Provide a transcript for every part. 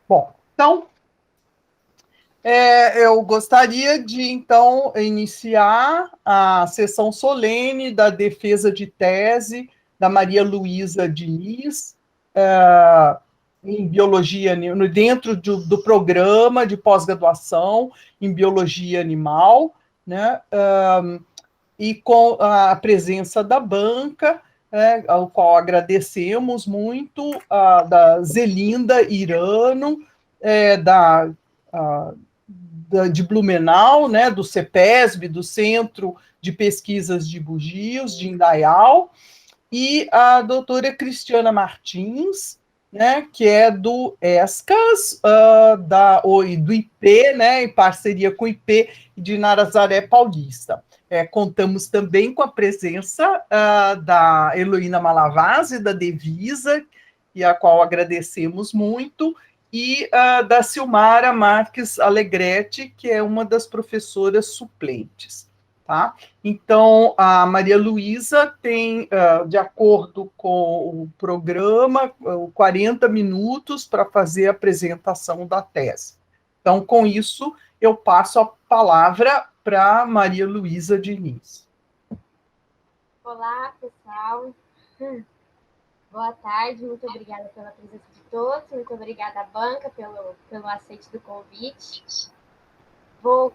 Bom, então, eu gostaria de, então, iniciar a sessão solene da defesa de tese da Maria Luísa Diniz, em biologia, dentro do programa de pós-graduação em biologia animal, né, e com a presença da banca, ao qual agradecemos muito, da Zelinda Irano, da, de Blumenau, né, do CEPESB, do Centro de Pesquisas de Bugios, de Indaial, e a doutora Cristiana Martins, né, que é do ESCAS, do IP, né, em parceria com o IP de Nazaré Paulista. Contamos também com a presença da Heloína Malavasi, da Devisa, e a qual agradecemos muito, e da Silmara Marques Alegretti, que é uma das professoras suplentes. Tá? Então, a Maria Luísa tem, de acordo com o programa, 40 minutos para fazer a apresentação da tese. Então, com isso, eu passo a palavra para Maria Luísa Diniz. Olá, pessoal. Boa tarde, muito obrigada pela presença de todos, muito obrigada à banca pelo aceite do convite. Vou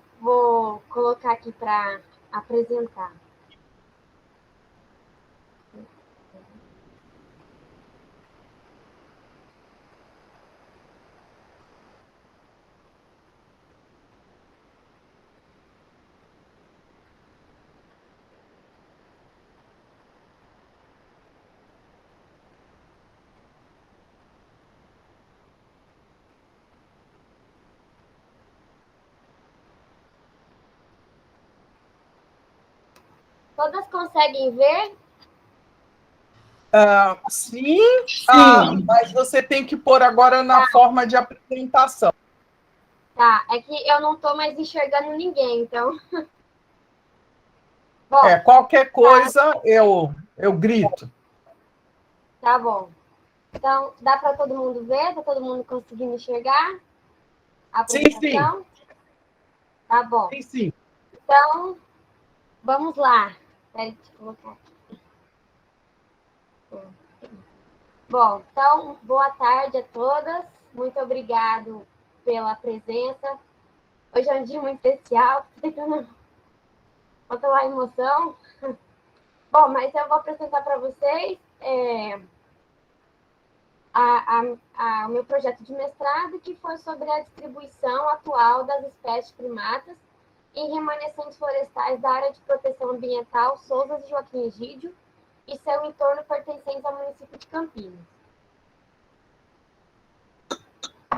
colocar aqui para apresentar. Todas conseguem ver? Sim, mas você tem que pôr agora na forma de apresentação. Tá, é que eu não estou mais enxergando ninguém, então... Bom, qualquer coisa, eu grito. Tá bom. Então, dá para todo mundo ver? Está todo mundo conseguindo enxergar a apresentação? Sim. Tá bom. Sim. Então, vamos lá. Espera eu colocar aqui. Bom, então, boa tarde a todas. Muito obrigado pela presença. Hoje é um dia muito especial. Falta lá a emoção. Bom, mas eu vou apresentar para vocês o meu projeto de mestrado, que foi sobre a distribuição atual das espécies primatas em remanescentes florestais da área de proteção ambiental Sousas e Joaquim Egídio e seu entorno pertencentes ao município de Campinas.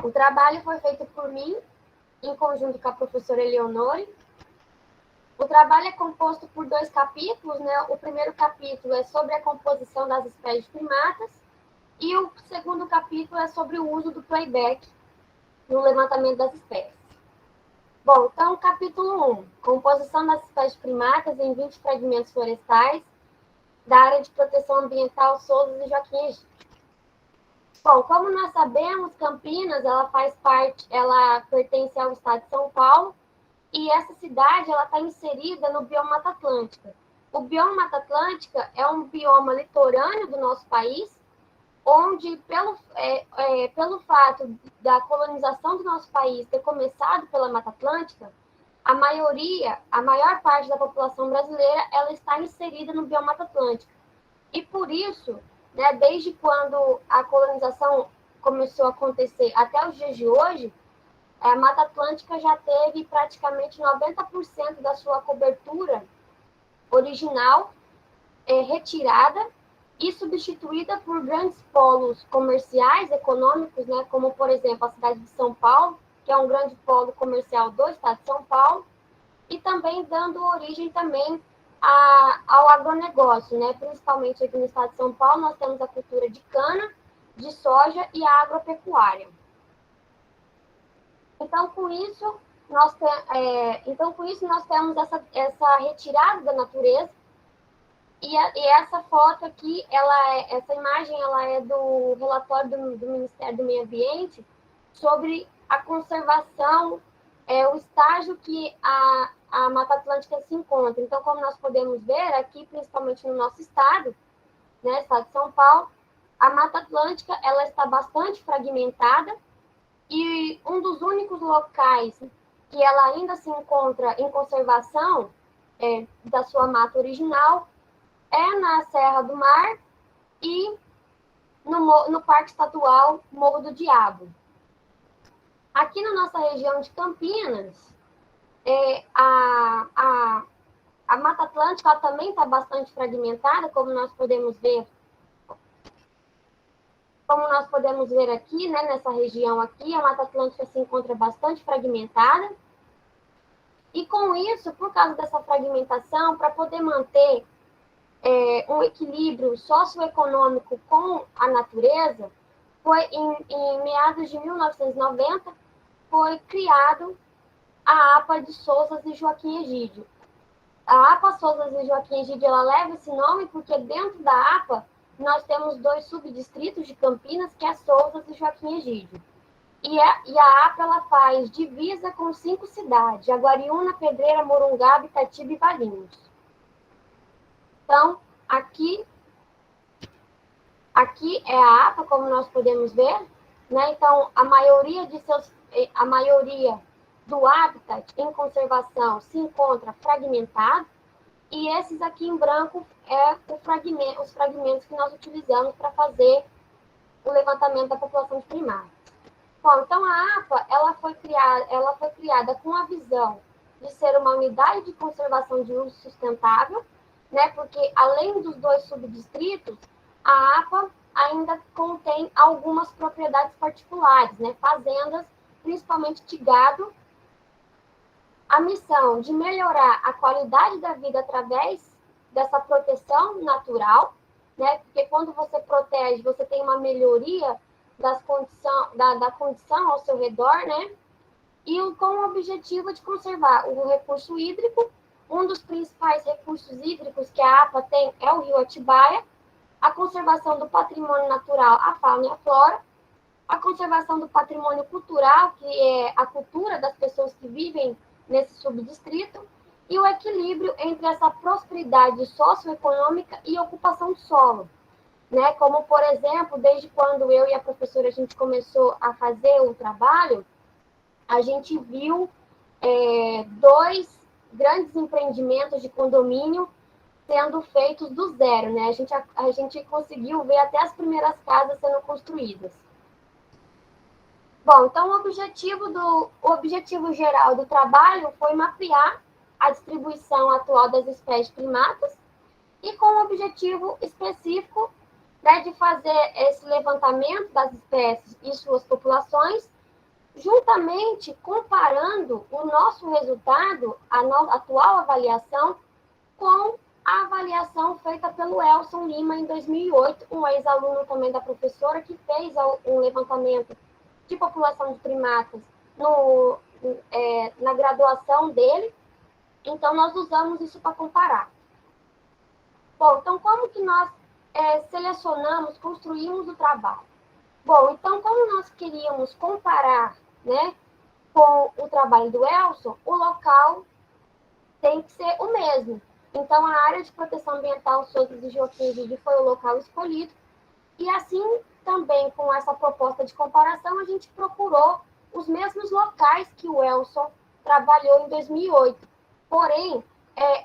O trabalho foi feito por mim, em conjunto com a professora Eleonore. O trabalho é composto por 2 capítulos, né? O primeiro capítulo é sobre a composição das espécies primatas e o segundo capítulo é sobre o uso do playback no levantamento das espécies. Bom, então, capítulo 1, composição das espécies primatas em 20 fragmentos florestais da área de proteção ambiental Sousas e Joaquim Egídio. Bom, como nós sabemos, Campinas, ela pertence ao estado de São Paulo, e essa cidade ela está inserida no bioma Mata Atlântica. O bioma Mata Atlântica é um bioma litorâneo do nosso país, onde, pelo fato da colonização do nosso país ter começado pela Mata Atlântica, a maior parte da população brasileira, ela está inserida no bioma Mata Atlântica. E por isso, né, desde quando a colonização começou a acontecer até os dias de hoje, a Mata Atlântica já teve praticamente 90% da sua cobertura original retirada e substituída por grandes polos comerciais, econômicos, né, como, por exemplo, a cidade de São Paulo, que é um grande polo comercial do estado de São Paulo, e também dando origem também ao agronegócio, né? Principalmente aqui no estado de São Paulo, nós temos a cultura de cana, de soja e a agropecuária. Então, com isso, nós temos essa retirada da natureza E essa foto aqui, essa imagem, ela é do relatório do Ministério do Meio Ambiente sobre a conservação, o estágio que a Mata Atlântica se encontra. Então, como nós podemos ver aqui, principalmente no nosso estado, né, estado de São Paulo, a Mata Atlântica ela está bastante fragmentada e um dos únicos locais que ela ainda se encontra em conservação da sua mata original é na Serra do Mar e no Parque Estadual Morro do Diabo. Aqui na nossa região de Campinas, a Mata Atlântica ela também está bastante fragmentada, como nós podemos ver aqui, né, nessa região aqui, a Mata Atlântica se encontra bastante fragmentada. E com isso, por causa dessa fragmentação, para poder manter um equilíbrio socioeconômico com a natureza, foi em meados de 1990, foi criado a APA de Sousas e Joaquim Egídio. A APA Sousas e Joaquim Egídio, ela leva esse nome porque dentro da APA nós temos 2 subdistritos de Campinas, que é Sousas e Joaquim Egídio. E a APA ela faz divisa com 5 cidades: Jaguariúna, Pedreira, Morungaba, Itatiba e Valinhos. Então, aqui é a APA, como nós podemos ver, né? Então, a maioria do habitat em conservação se encontra fragmentado, e esses aqui em branco os fragmentos que nós utilizamos para fazer o levantamento da população de primatas. Bom, então a APA ela foi criada com a visão de ser uma unidade de conservação de uso sustentável, né? Porque além dos 2 subdistritos, a APA ainda contém algumas propriedades particulares, né? Fazendas, principalmente de gado. A missão de melhorar a qualidade da vida através dessa proteção natural, né? Porque quando você protege, você tem uma melhoria da condição ao seu redor, né? E com o objetivo de conservar o recurso hídrico. Um dos principais recursos hídricos que a APA tem é o rio Atibaia, a conservação do patrimônio natural, a fauna e a flora, a conservação do patrimônio cultural, que é a cultura das pessoas que vivem nesse subdistrito, e o equilíbrio entre essa prosperidade socioeconômica e ocupação do solo. Né? Como, por exemplo, desde quando eu e a professora a gente começou a fazer o trabalho, a gente viu 2 grandes empreendimentos de condomínio sendo feitos do zero, né? A gente conseguiu ver até as primeiras casas sendo construídas. Bom, então o objetivo geral do trabalho foi mapear a distribuição atual das espécies primatas e com o objetivo específico, né, de fazer esse levantamento das espécies e suas populações, juntamente comparando o nosso resultado, a atual avaliação, com a avaliação feita pelo Elson Lima em 2008, um ex-aluno também da professora, que fez um levantamento de população de primatas na graduação dele. Então, nós usamos isso para comparar. Bom, então, como que nós selecionamos, construímos o trabalho? Bom, então, como nós queríamos comparar, né, com o trabalho do Elson, o local tem que ser o mesmo. Então, a área de proteção ambiental Sousas e Joaquim Egídio foi o local escolhido. E assim, também com essa proposta de comparação, a gente procurou os mesmos locais que o Elson trabalhou em 2008. Porém,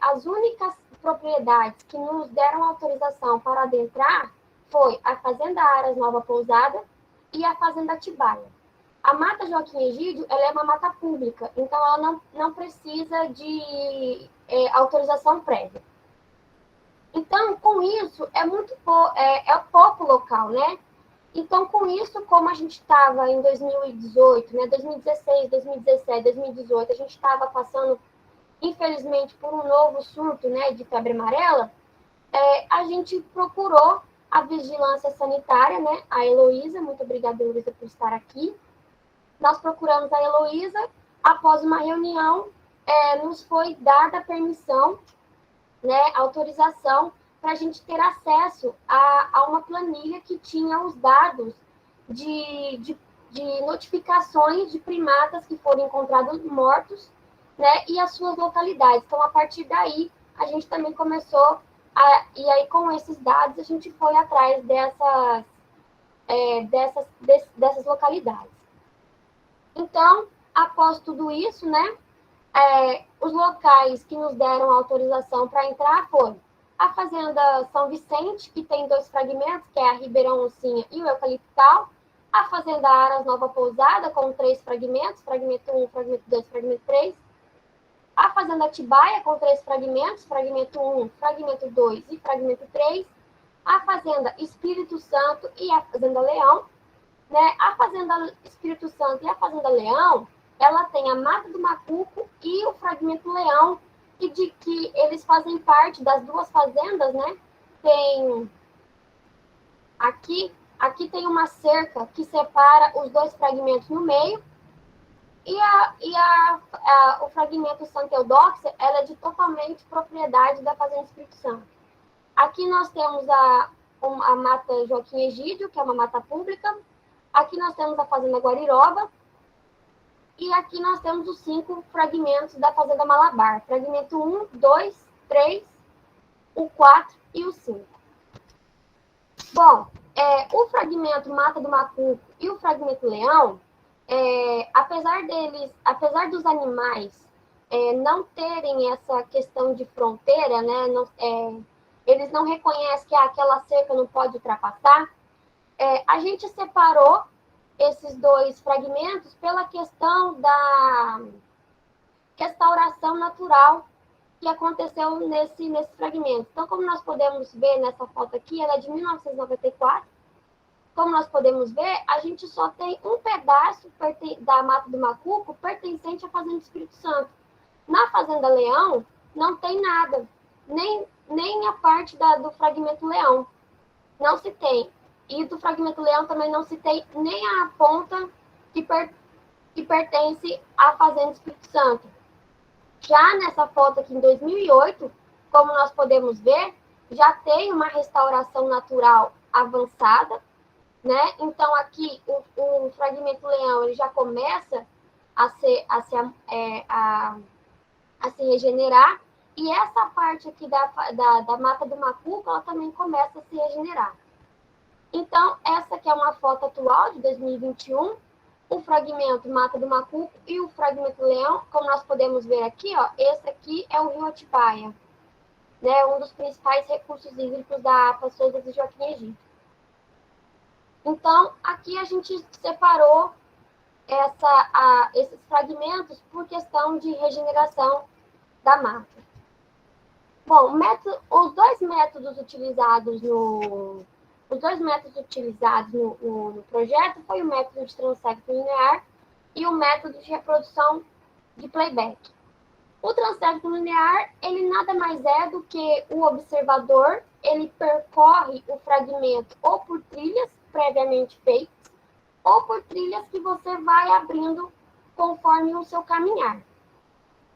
as únicas propriedades que nos deram autorização para adentrar foi a Fazenda Aras Nova Pousada e a Fazenda Atibaia. A Mata Joaquim Egídio, ela é uma mata pública, então ela não precisa de autorização prévia. Então, com isso, é pouco local, né? Então, com isso, como a gente estava em 2018, né, 2016, 2017, 2018, a gente estava passando, infelizmente, por um novo surto, né, de febre amarela, a gente procurou a vigilância sanitária, né, a Heloísa, muito obrigada, Heloísa, por estar aqui. Nós procuramos a Heloísa, após uma reunião, nos foi dada a permissão, né, autorização para a gente ter acesso a uma planilha que tinha os dados de notificações de primatas que foram encontrados mortos, né, e as suas localidades. Então, a partir daí, a gente também começou e aí com esses dados a gente foi atrás dessas localidades. Então, após tudo isso, né, os locais que nos deram autorização para entrar foram a Fazenda São Vicente, que tem 2 fragmentos, que é a Ribeirão Oncinha e o Eucaliptal, a Fazenda Aras Nova Pousada, com 3 fragmentos, fragmento 1, fragmento 2, fragmento 3, a Fazenda Atibaia, com 3 fragmentos, fragmento 1, fragmento 2 e fragmento 3, a Fazenda Espírito Santo e a Fazenda Leão, né? A Fazenda Espírito Santo e a Fazenda Leão, ela tem a Mata do Macuco e o Fragmento Leão, e de que eles fazem parte das 2 fazendas, né? Tem aqui tem uma cerca que separa os 2 fragmentos no meio, e o fragmento Santa Eudóxia, ela é de totalmente propriedade da Fazenda Espírito Santo. Aqui nós temos a Mata Joaquim Egídio, que é uma mata pública. Aqui nós temos a Fazenda Guariroba. E aqui nós temos os 5 fragmentos da Fazenda Malabar. Fragmento 1, 2, 3, o 4 e o 5. Bom, o fragmento Mata do Macuco e o fragmento Leão, apesar dos animais não terem essa questão de fronteira, né, eles não reconhecem que aquela cerca não pode ultrapassar, a gente separou esses 2 fragmentos pela questão da restauração natural que aconteceu nesse fragmento. Então, como nós podemos ver nessa foto aqui, ela é de 1994. Como nós podemos ver, a gente só tem um pedaço da Mata do Macuco pertencente à Fazenda Espírito Santo. Na Fazenda Leão, não tem nada, nem a parte do fragmento Leão. Não se tem. E do fragmento Leão também não se tem nem a ponta que pertence à Fazenda Espírito Santo. Já nessa foto aqui em 2008, como nós podemos ver, já tem uma restauração natural avançada, né? Então aqui o fragmento Leão ele já começa a se regenerar, e essa parte aqui da Mata do Macuco, ela também começa a se regenerar. Então, essa aqui é uma foto atual de 2021, o fragmento Mata do Macuco e o fragmento Leão, como nós podemos ver aqui, ó, esse aqui é o rio Atibaia, né, um dos principais recursos hídricos da APA Souza de Joaquim Egídio. Então, aqui a gente separou esses fragmentos por questão de regeneração da mata. Bom, os dois métodos utilizados no projeto foi o método de transecto linear e o método de reprodução de playback. O transecto linear, ele nada mais é do que o observador, ele percorre o fragmento ou por trilhas previamente feitas, ou por trilhas que você vai abrindo conforme o seu caminhar,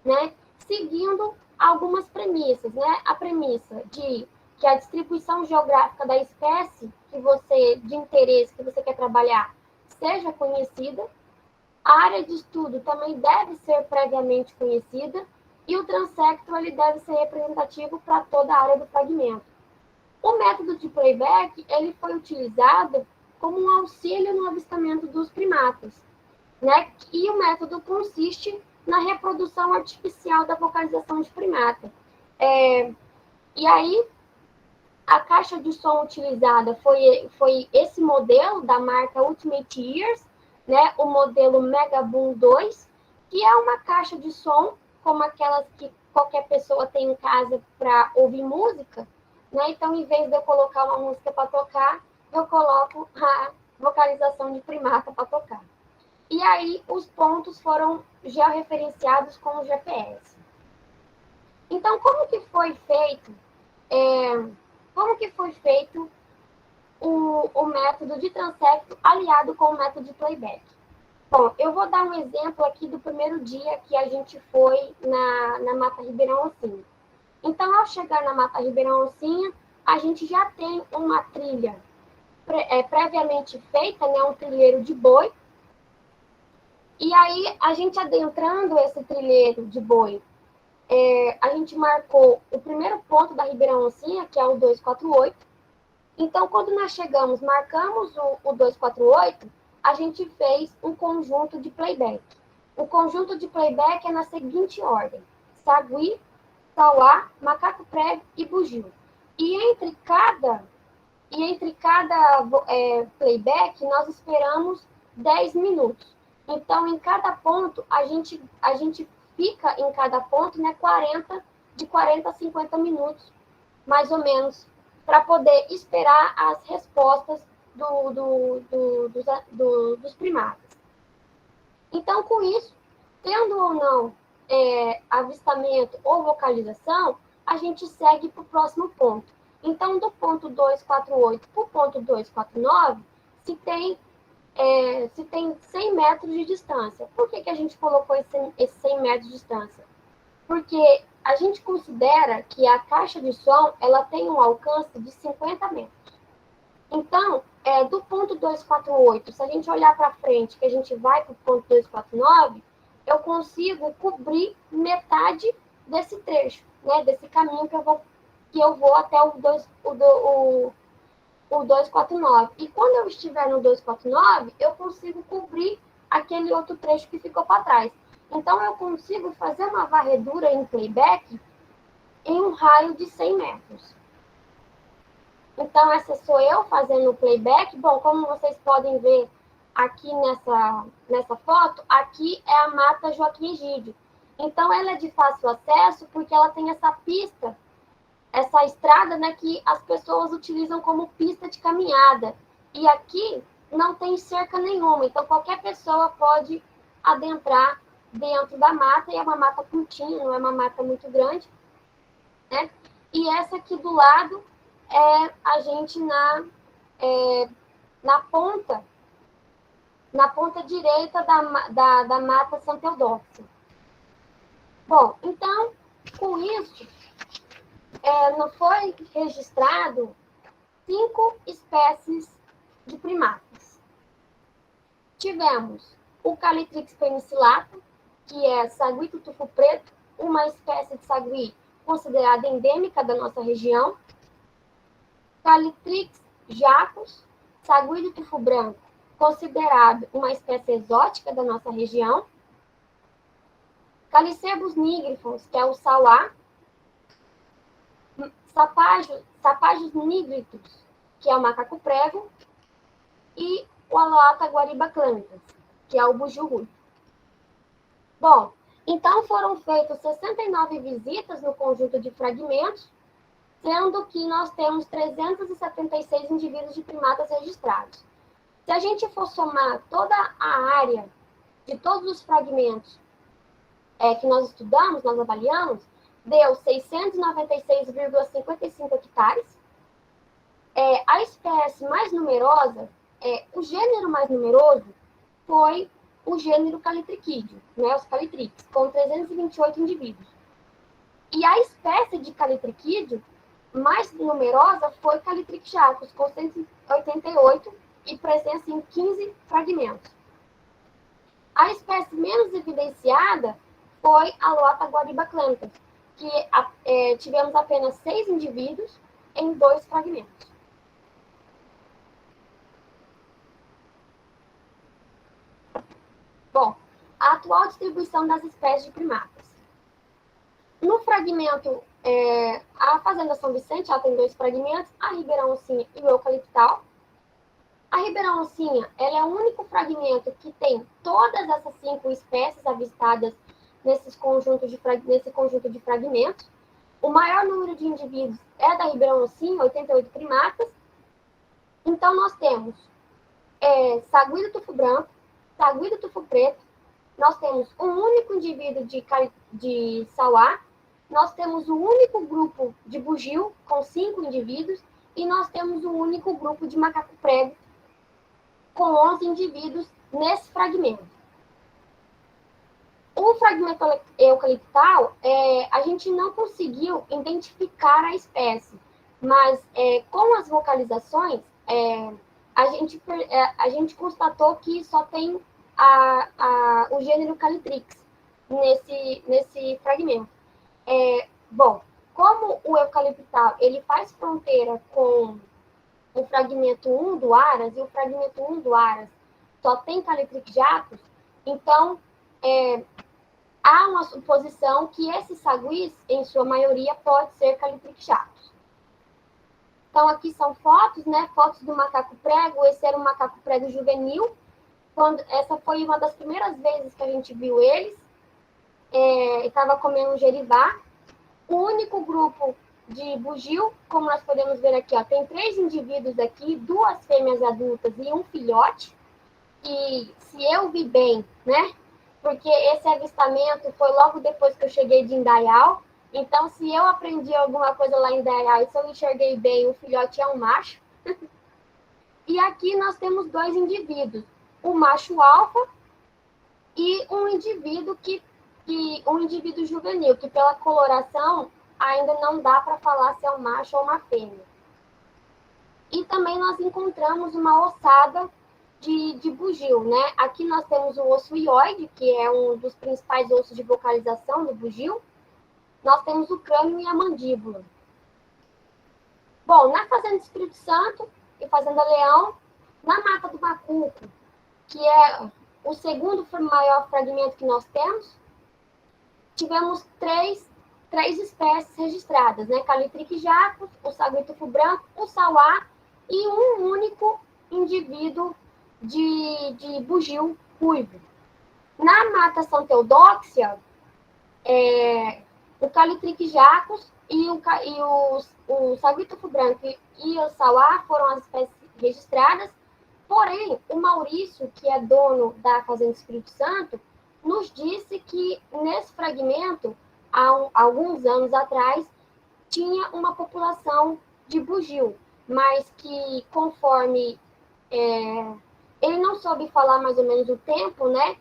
né? Seguindo algumas premissas, né? A premissa de que a distribuição geográfica da espécie de interesse que você quer trabalhar seja conhecida, a área de estudo também deve ser previamente conhecida e o transecto ele deve ser representativo para toda a área do fragmento. O método de playback ele foi utilizado como um auxílio no avistamento dos primatas, né? E o método consiste na reprodução artificial da vocalização de primata. E aí, a caixa de som utilizada foi esse modelo da marca Ultimate Ears, né? O modelo Megaboom 2, que é uma caixa de som como aquelas que qualquer pessoa tem em casa para ouvir música, né? Então, em vez de eu colocar uma música para tocar, eu coloco a vocalização de primata para tocar. E aí, os pontos foram georreferenciados com o GPS. Então, como que foi feito o método de transecto aliado com o método de playback? Bom, eu vou dar um exemplo aqui do primeiro dia que a gente foi na Mata Ribeirão Oncinha. Então, ao chegar na Mata Ribeirão Oncinha, a gente já tem uma trilha previamente feita, né, um trilheiro de boi. E aí, a gente adentrando esse trilheiro de boi, a gente marcou o primeiro ponto da Ribeirão Oncinha, que é o 248. Então, quando nós chegamos, marcamos o 248, a gente fez um conjunto de playback. O conjunto de playback é na seguinte ordem: sagui, sauá, macaco prego e bugio. E entre cada playback, nós esperamos 10 minutos. Então, em cada ponto, a gente fica em cada ponto, né, 40 a 50 minutos, mais ou menos, para poder esperar as respostas dos primatas. Então, com isso, tendo ou não avistamento ou vocalização, a gente segue para o próximo ponto. Então, do ponto 248 para o ponto 249, se tem 100 metros de distância. Por que a gente colocou esse 100 metros de distância? Porque a gente considera que a caixa de som ela tem um alcance de 50 metros. Então, do ponto 248, se a gente olhar para frente, que a gente vai para o ponto 249, eu consigo cobrir metade desse trecho, né, desse caminho que eu vou até o 249. E quando eu estiver no 249, eu consigo cobrir aquele outro trecho que ficou para trás. Então, eu consigo fazer uma varredura em playback em um raio de 100 metros. Então, essa sou eu fazendo o playback. Bom, como vocês podem ver aqui nessa foto, aqui é a Mata Joaquim Egídio. Então, ela é de fácil acesso porque ela tem essa pista, essa estrada, né, que as pessoas utilizam como pista de caminhada. E aqui não tem cerca nenhuma, então qualquer pessoa pode adentrar dentro da mata, e é uma mata curtinha, não é uma mata muito grande, né? E essa aqui do lado é a gente na ponta direita da mata Santa Eudóxia. Bom, então, com isso, não foi registrado 5 espécies de primatas. Tivemos o Calitrix penicillata, que é sagui do tufo preto, uma espécie de sagui considerada endêmica da nossa região. Calitrix jacus, sagui do tufo branco, considerado uma espécie exótica da nossa região. Calicebus nigrifons, que é o sauá. Sapajos nigritus, que é o macaco prego. E o Aloata guariba clantas, que é o bujuru. Bom, então foram feitas 69 visitas no conjunto de fragmentos, sendo que nós temos 376 indivíduos de primatas registrados. Se a gente for somar toda a área de todos os fragmentos que nós estudamos, nós avaliamos, deu 696,55 hectares. A espécie mais numerosa, o gênero mais numeroso foi o gênero Calitrichídeo, né, os Calitrix, com 328 indivíduos. E a espécie de Calitrichídeo mais numerosa foi Calitrix jacus, com 188 e presença em 15 fragmentos. A espécie menos evidenciada foi a Aloata guariba clantas, que tivemos apenas 6 indivíduos em 2 fragmentos. Bom, a atual distribuição das espécies de primatas. No fragmento, a Fazenda São Vicente, ela tem 2 fragmentos, a Ribeirão Oncinha e o Eucaliptal. A Ribeirão Oncinha, ela é o único fragmento que tem todas essas 5 espécies avistadas nesse conjunto de fragmentos. O maior número de indivíduos é da Ribeirão Oncinha, 88 primatas. Então, nós temos sagui do tufo branco, sagui do tufo preto, nós temos um único indivíduo de sauá, nós temos um único grupo de bugio, com 5 indivíduos, e nós temos um único grupo de macaco prego, com 11 indivíduos nesse fragmento. O fragmento eucaliptal, a gente não conseguiu identificar a espécie, Mas com as vocalizações, a gente constatou que só tem o gênero Calitrix nesse fragmento. Bom, como o eucaliptal ele faz fronteira com o fragmento 1 do Aras, e o fragmento 1 do Aras só tem Calitrix jacus, então há uma suposição que esses saguis, em sua maioria, pode ser Calitrix jacus. Então, aqui são fotos, né? Fotos do macaco prego. Esse era um macaco prego juvenil. Essa foi uma das primeiras vezes que a gente viu eles. Estava comendo um jeribá. O único grupo de bugio, como nós podemos ver aqui, ó, tem 3 indivíduos aqui, 2 fêmeas adultas e um filhote. E se eu vi bem, né? Porque esse avistamento foi logo depois que eu cheguei de Indaial. Então, se eu aprendi alguma coisa lá em Indaial e se eu enxerguei bem, o filhote é um macho. E aqui nós temos 2 indivíduos, o macho alfa e um indivíduo um indivíduo juvenil, que pela coloração ainda não dá para falar se é um macho ou uma fêmea. E também nós encontramos uma ossada de bugio, né? Aqui nós temos o osso hioide, que é um dos principais ossos de vocalização do bugio. Nós temos o crânio e a mandíbula. Bom, na Fazenda Espírito Santo e Fazenda Leão, na Mata do Macuco, que é o segundo maior fragmento que nós temos, tivemos três espécies registradas, né? Calitrix jacus, o saguitufo branco, o sauá e um único indivíduo de bugio ruivo. Na Mata São Teodóxia, o Calitrix jacus e o saguitufo branco e o sauá foram as espécies registradas. Porém, o Maurício, que é dono da Fazenda Espírito Santo, nos disse que nesse fragmento, há alguns anos atrás, tinha uma população de bugio, mas que conforme ele não soube falar mais ou menos o tempo, né?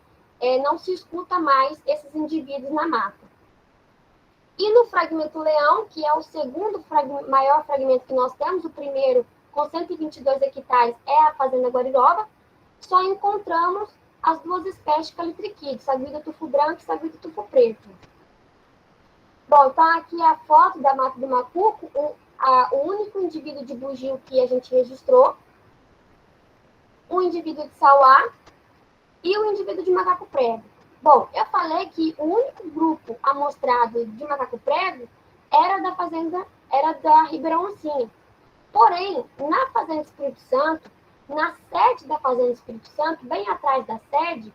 Não se escuta mais esses indivíduos na mata. E no fragmento leão, que é o segundo maior fragmento que nós temos, o primeiro, com 122 hectares, é a Fazenda Guariroba, só encontramos as 2 espécies de calitriquídeos, saguida tufo branco e saguida tufo preto. Bom, então aqui a foto da Mata do Macuco, o único indivíduo de bugio que a gente registrou, um indivíduo de sauá e um indivíduo de macaco prego. Bom, eu falei que o único grupo amostrado de macaco prego era da Ribeirão Oncinha. Porém, na Fazenda Espírito Santo, na sede da Fazenda Espírito Santo, bem atrás da sede,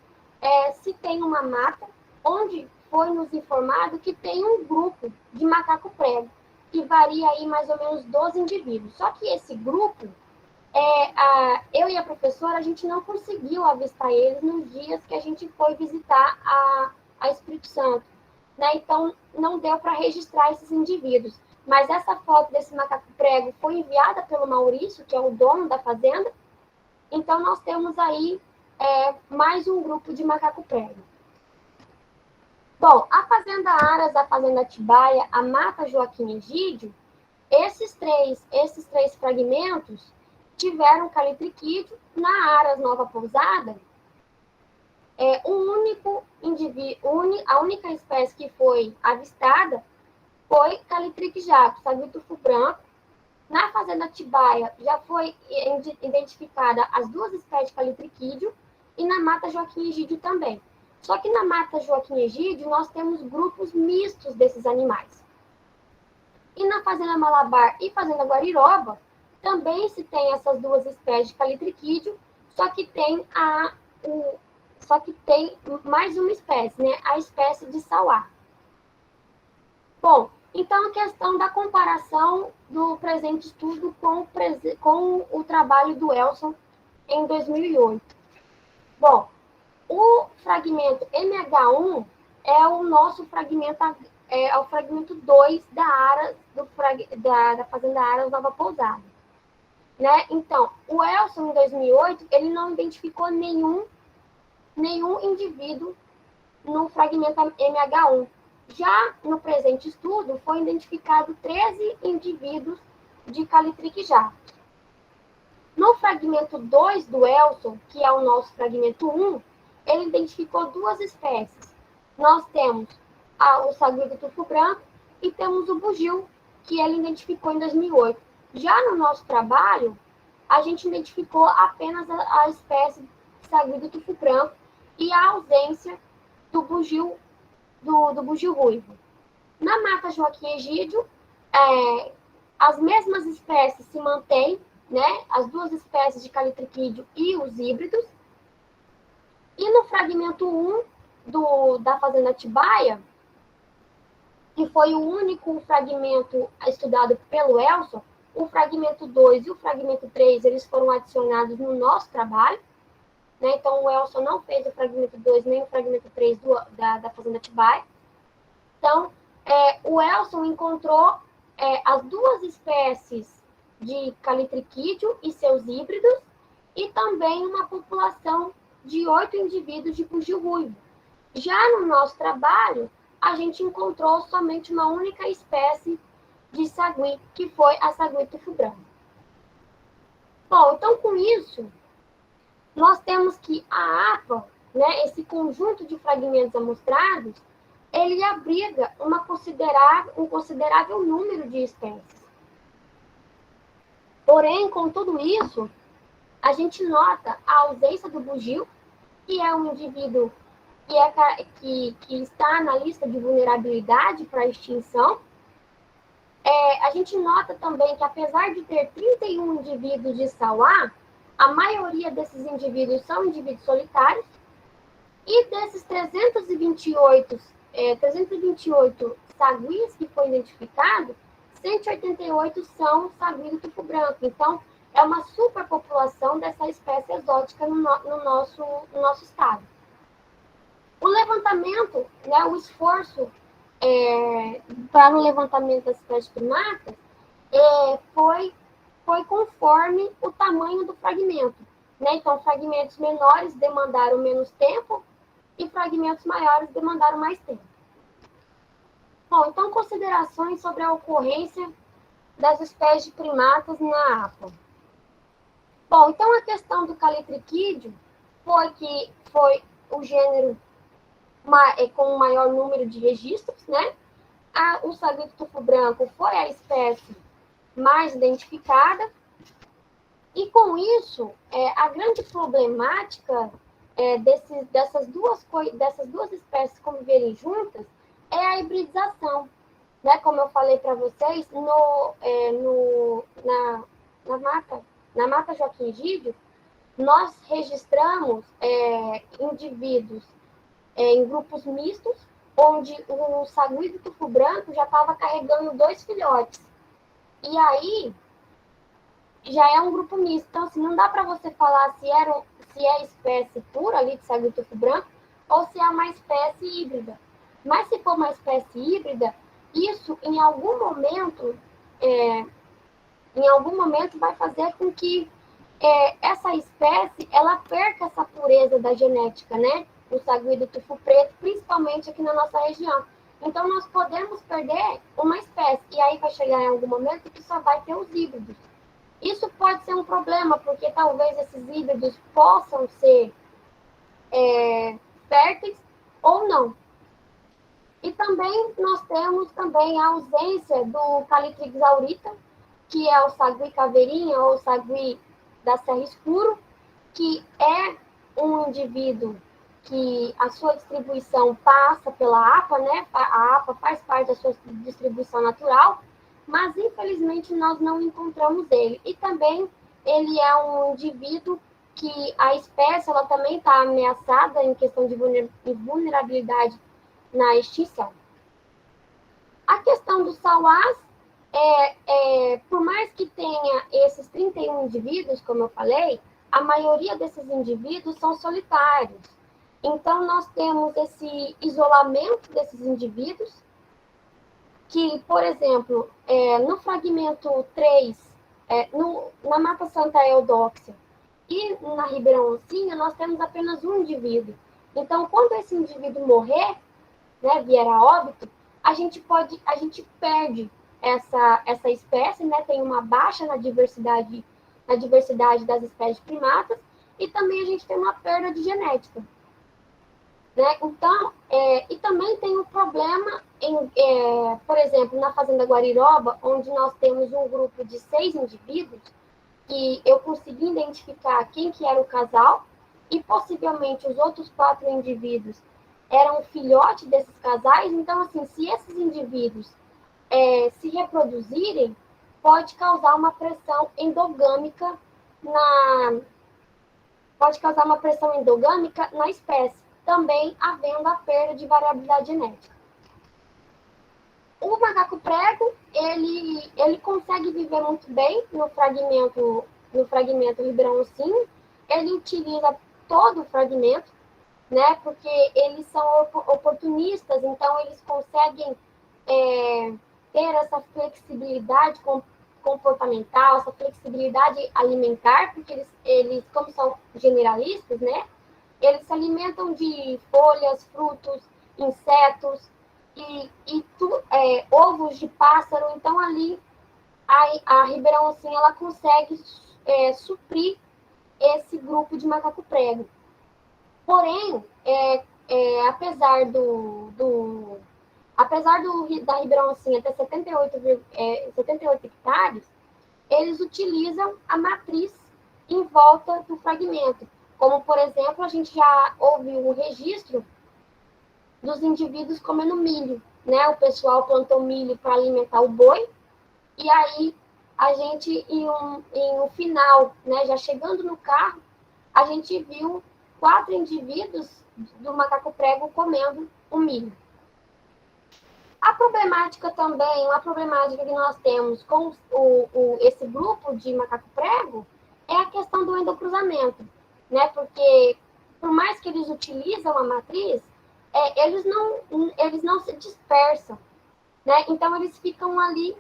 se tem uma mata onde foi nos informado que tem um grupo de macaco prego, que varia aí mais ou menos 12 indivíduos. Só que esse grupo, eu e a professora, a gente não conseguiu avistar eles nos dias que a gente foi visitar a Espírito Santo, né? Então, não deu para registrar esses indivíduos. Mas essa foto desse macaco prego foi enviada pelo Maurício, que é o dono da fazenda. Então, nós temos aí mais um grupo de macaco prego. Bom, a Fazenda Aras, a Fazenda Atibaia, a Mata Joaquim Egídio, esses três fragmentos tiveram calitriquídeo. Na Aras Nova Pousada, a única espécie que foi avistada foi Calitrix jacus, saguitufo branco. Na Fazenda Atibaia já foi identificada as 2 espécies de calitriquídeo e na Mata Joaquim Egídio também. Só que na Mata Joaquim Egídio nós temos grupos mistos desses animais. E na Fazenda Malabar e Fazenda Guariroba também se tem essas 2 espécies de calitriquídeo, só que tem mais uma espécie, né? A espécie de sauá. Bom, então a questão da comparação do presente estudo com o trabalho do Elson em 2008. Bom, o fragmento MH1 é o nosso fragmento, o fragmento 2 da Aras, da Fazenda Aras Nova Pousada. Né? Então, o Elson, em 2008, ele não identificou nenhum indivíduo no fragmento MH1. Já no presente estudo, foi identificado 13 indivíduos de calitrique jato. No fragmento 2 do Elson, que é o nosso fragmento 1, ele identificou duas espécies. Nós temos o sagui do tufo branco e temos o bugio, que ele identificou em 2008. Já no nosso trabalho, a gente identificou apenas a espécie sagui do tufo branco e a ausência do bugio, do bugio ruivo. Na mata Joaquim Egídio, as mesmas espécies se mantêm, né? As duas espécies de calitriquídeo e os híbridos. E no fragmento 1 da Fazenda Atibaia, que foi o único fragmento estudado pelo Elson, o fragmento 2 e o fragmento 3, eles foram adicionados no nosso trabalho, né? Então, o Elson não fez o fragmento 2 nem o fragmento 3 da Fazenda Atibaia. Então, o Elson encontrou as duas espécies de calitriquídeo e seus híbridos, e também uma população de 8 indivíduos de bugio ruivo. Já no nosso trabalho, a gente encontrou somente uma única espécie de sagui, que foi a sagui tufo branco. Bom, então com isso, nós temos que a APA, né, esse conjunto de fragmentos amostrados, ele abriga um considerável número de espécies. Porém, com tudo isso, a gente nota a ausência do bugio, que é um indivíduo que está na lista de vulnerabilidade para extinção. A gente nota também que, apesar de ter 31 indivíduos de sauá, a maioria desses indivíduos são indivíduos solitários, e desses 328 saguis que foi identificado, 188 são saguis do tufo branco. Então, é uma superpopulação dessa espécie exótica no nosso estado. O levantamento, né, o esforço para o levantamento das espécies primatas foi conforme o tamanho do fragmento, né? Então, fragmentos menores demandaram menos tempo e fragmentos maiores demandaram mais tempo. Bom, então, considerações sobre a ocorrência das espécies de primatas na APA. Bom, então, a questão do calitriquídeo foi o gênero com o maior número de registros, né? O sagui do tufo branco foi a espécie mais identificada, e com isso, a grande problemática dessas duas espécies conviverem juntas é a hibridização, né? Como eu falei para vocês, na mata Joaquim Egídio, nós registramos indivíduos em grupos mistos, onde o sagui do tufo branco já estava carregando 2 filhotes. E aí, já é um grupo misto. Então, assim, não dá para você falar se é espécie pura ali de sagui do tufo branco ou se é uma espécie híbrida. Mas se for uma espécie híbrida, isso em algum momento vai fazer com que essa espécie ela perca essa pureza da genética, né? O sagui do tufo preto, principalmente aqui na nossa região. Então, nós podemos perder uma espécie, e aí vai chegar em algum momento que só vai ter os híbridos. Isso pode ser um problema, porque talvez esses híbridos possam ser férteis ou não. E também nós temos também a ausência do Calitrix aurita, que é o sagui caveirinha ou sagui da serra escuro, que é um indivíduo que a sua distribuição passa pela APA, né? A APA faz parte da sua distribuição natural, mas infelizmente nós não encontramos ele. E também ele é um indivíduo que a espécie ela também está ameaçada em questão de vulnerabilidade na extinção. A questão dos sauás, por mais que tenha esses 31 indivíduos, como eu falei, a maioria desses indivíduos são solitários. Então, nós temos esse isolamento desses indivíduos, que, por exemplo, no fragmento 3, na Mata Santa Eudóxia e na Ribeirão Oncinha, nós temos apenas um indivíduo. Então, quando esse indivíduo morrer, né, vier a óbito, a gente perde essa espécie, né, tem uma baixa na diversidade das espécies primatas, e também a gente tem uma perda de genética. Né? Então, e também tem um problema, por exemplo, na Fazenda Guariroba, onde nós temos um grupo de 6 indivíduos, que eu consegui identificar quem que era o casal, e possivelmente os outros 4 indivíduos eram filhote desses casais. Então, assim, se esses indivíduos se reproduzirem, pode causar uma pressão endogâmica na espécie, também havendo a perda de variabilidade genética. O macaco prego, ele consegue viver muito bem no fragmento Ribeirão-Ossinho. Ele utiliza todo o fragmento, né, porque eles são oportunistas, então eles conseguem ter essa flexibilidade comportamental, essa flexibilidade alimentar, porque eles como são generalistas, né, eles se alimentam de folhas, frutos, insetos e ovos de pássaro. Então, ali, a Ribeirão Ossinho, ela consegue suprir esse grupo de macaco prego. Porém, apesar da Ribeirão Ossinho ter 78 hectares, eles utilizam a matriz em volta do fragmento. Como, por exemplo, a gente já ouviu o registro dos indivíduos comendo milho, né? O pessoal plantou milho para alimentar o boi, e aí a gente, em um final, né, já chegando no carro, a gente viu 4 indivíduos do macaco prego comendo o milho. Uma problemática que nós temos com esse grupo de macaco prego é a questão do endocruzamento, né? Porque, por mais que eles utilizam a matriz, eles não se dispersam, né? Então, eles ficam ali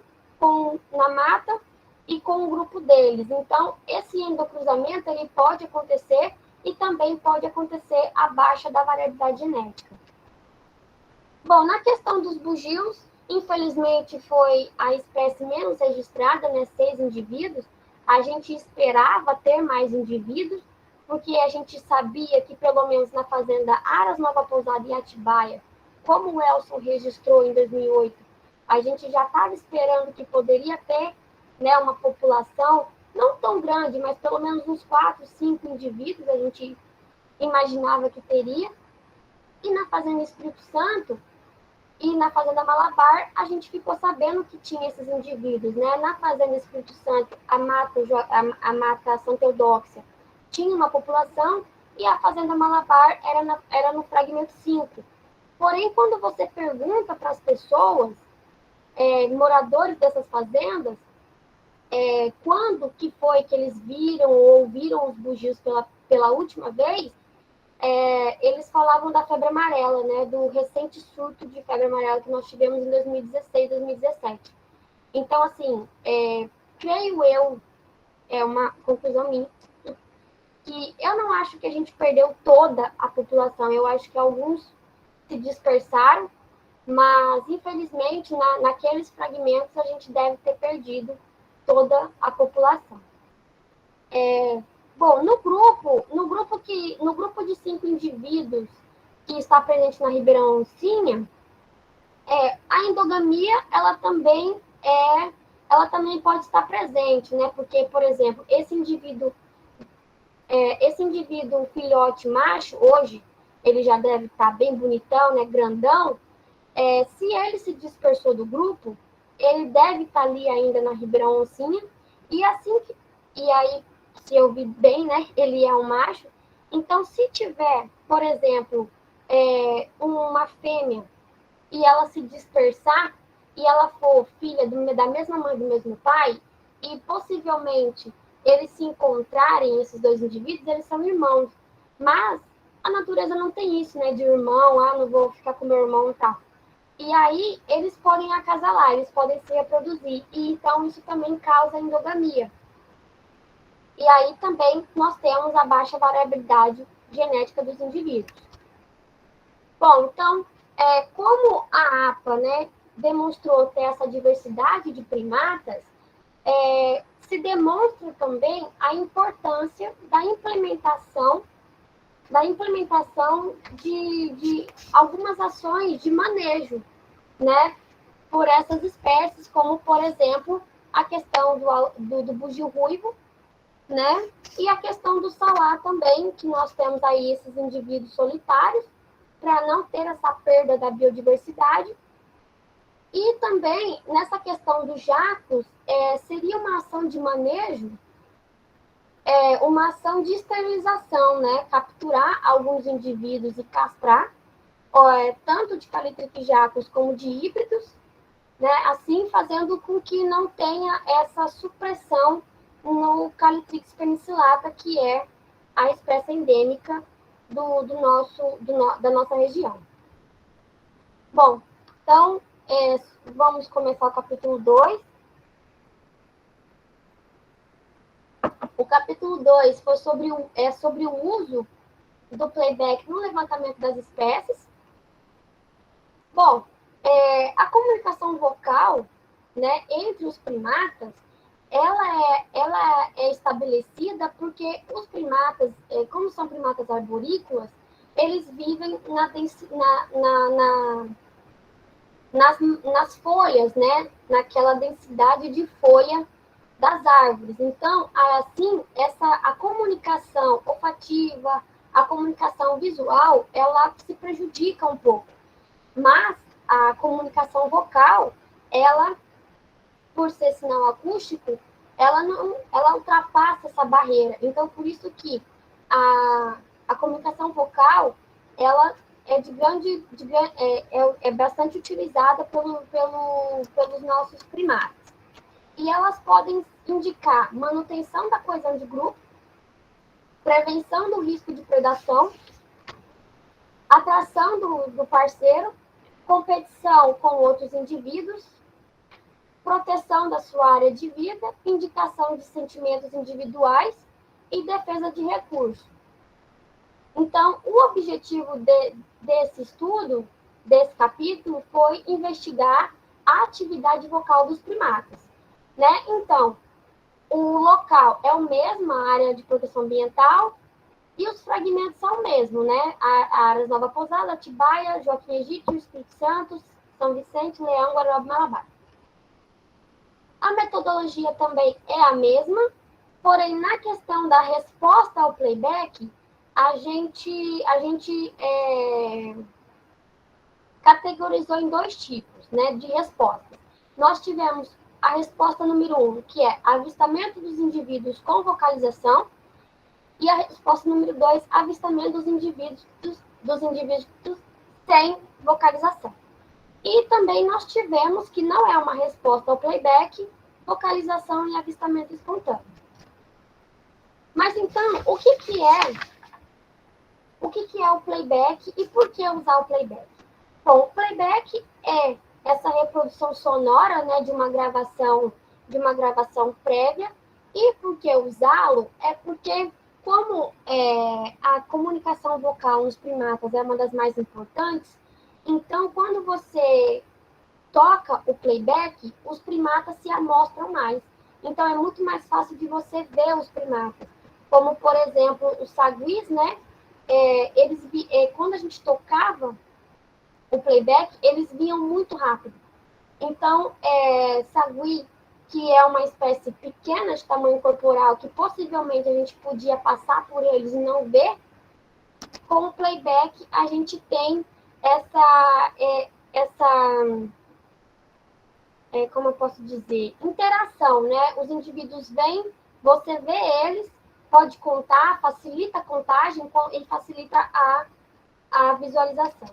na mata e com o grupo deles. Então, esse endocruzamento, ele pode acontecer, e também pode acontecer a baixa da variabilidade genética. Bom, na questão dos bugios, infelizmente foi a espécie menos registrada, né, 6 indivíduos. A gente esperava ter mais indivíduos, porque a gente sabia que, pelo menos na fazenda Aras Nova Pousada e Atibaia, como o Elson registrou em 2008, a gente já estava esperando que poderia ter, né, uma população não tão grande, mas pelo menos uns 4, 5 indivíduos a gente imaginava que teria. E na Fazenda Espírito Santo e na Fazenda Malabar, a gente ficou sabendo que tinha esses indivíduos, né? Na Fazenda Espírito Santo, a mata Santa Eudóxia tinha uma população, e a Fazenda Malabar era no fragmento 5. Porém, quando você pergunta para as pessoas, moradores dessas fazendas, quando que foi que eles viram ou ouviram os bugios pela última vez, eles falavam da febre amarela, né, do recente surto de febre amarela que nós tivemos em 2016, 2017. Então, assim, creio eu, é uma conclusão minha, que eu não acho que a gente perdeu toda a população. Eu acho que alguns se dispersaram, mas, infelizmente, naqueles fragmentos, a gente deve ter perdido toda a população. Bom, no grupo de 5 indivíduos que está presente na Ribeirão Ossinha, a endogamia, ela também pode estar presente, né? Porque, por exemplo, esse indivíduo filhote macho, hoje, ele já deve estar bem bonitão, né? Grandão. Se ele se dispersou do grupo, ele deve estar ali ainda na Ribeirão Ossinha, e aí, se eu vi bem, né, ele é um macho. Então, se tiver, por exemplo, uma fêmea, e ela se dispersar, e ela for filha da mesma mãe, do mesmo pai, e possivelmente eles se encontrarem, esses 2 indivíduos, eles são irmãos. Mas a natureza não tem isso, né, de irmão, não vou ficar com meu irmão e tal. E aí, eles podem acasalar, eles podem se reproduzir. E então, isso também causa endogamia. E aí, também, nós temos a baixa variabilidade genética dos indivíduos. Bom, então, como a APA, né, demonstrou ter essa diversidade de primatas, se demonstra também a importância da implementação de algumas ações de manejo, né, por essas espécies, como, por exemplo, a questão do bugio ruivo, né, e a questão do salá também, que nós temos aí esses indivíduos solitários, para não ter essa perda da biodiversidade. E também, nessa questão dos jacos, seria uma ação de manejo, uma ação de esterilização, né? Capturar alguns indivíduos e castrar, tanto de Callitrichs jacos como de híbridos, né? Assim fazendo com que não tenha essa supressão no Callitrichs penicillata, que é a espécie endêmica da nossa região. Bom, então, vamos começar o capítulo 2. O capítulo 2 foi sobre o uso do playback no levantamento das espécies. Bom, a comunicação vocal, né, entre os primatas, ela é estabelecida porque os primatas, como são primatas arborícolas, eles vivem nas folhas, né, naquela densidade de folha das árvores. Então, assim, a comunicação olfativa, a comunicação visual, ela se prejudica um pouco. Mas a comunicação vocal, ela, por ser sinal acústico, ela ultrapassa essa barreira. Então, por isso que a comunicação vocal, ela é bastante utilizada pelos nossos primatas. E elas podem indicar manutenção da coesão de grupo, prevenção do risco de predação, atração do parceiro, competição com outros indivíduos, proteção da sua área de vida, indicação de sentimentos individuais e defesa de recursos. Então, o objetivo desse estudo, desse capítulo, foi investigar a atividade vocal dos primatas, né? Então, o local é o mesmo, a área de proteção ambiental, e os fragmentos são o mesmo, né? A Aras Nova Pousada, Atibaia, Joaquim Egídio, Espírito Santo, São Vicente, Leão, Guarulhos, Malabar. A metodologia também é a mesma, porém, na questão da resposta ao playback, a gente categorizou em 2 tipos, né, de respostas. Nós tivemos a resposta número 1, que é avistamento dos indivíduos com vocalização, e a resposta número 2, avistamento dos indivíduos sem vocalização. E também nós tivemos, que não é uma resposta ao playback, vocalização e avistamento espontâneo. Mas então, o que é o playback e por que usar o playback? Bom, o playback é essa reprodução sonora, né, de uma gravação prévia. E por que usá-lo? É porque, como a comunicação vocal nos primatas é uma das mais importantes, então, quando você toca o playback, os primatas se amostram mais. Então, é muito mais fácil de você ver os primatas. Como, por exemplo, os saguis, né? Quando a gente tocava o playback, eles vinham muito rápido. Então, sagui, que é uma espécie pequena de tamanho corporal, que possivelmente a gente podia passar por eles e não ver, com o playback a gente tem como eu posso dizer, interação, né? Os indivíduos vêm, você vê eles, pode contar, facilita a contagem e facilita a visualização.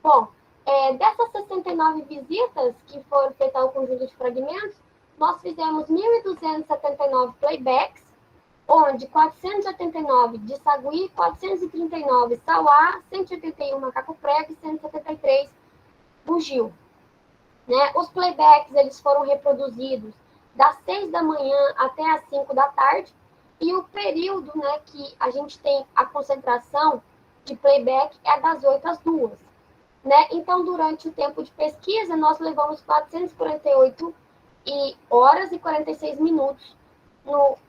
Bom, dessas 69 visitas que foram feitas ao conjunto de fragmentos, nós fizemos 1.279 playbacks, onde 489 de sagui, 439 sauá, 181 macaco prego e 173 bugio. Né? Os playbacks eles foram reproduzidos das 6 da manhã até as 5 da tarde, e o período, né, que a gente tem a concentração de playback é das 8 às 2. né? Então, durante o tempo de pesquisa, nós levamos 448 horas e 46 minutos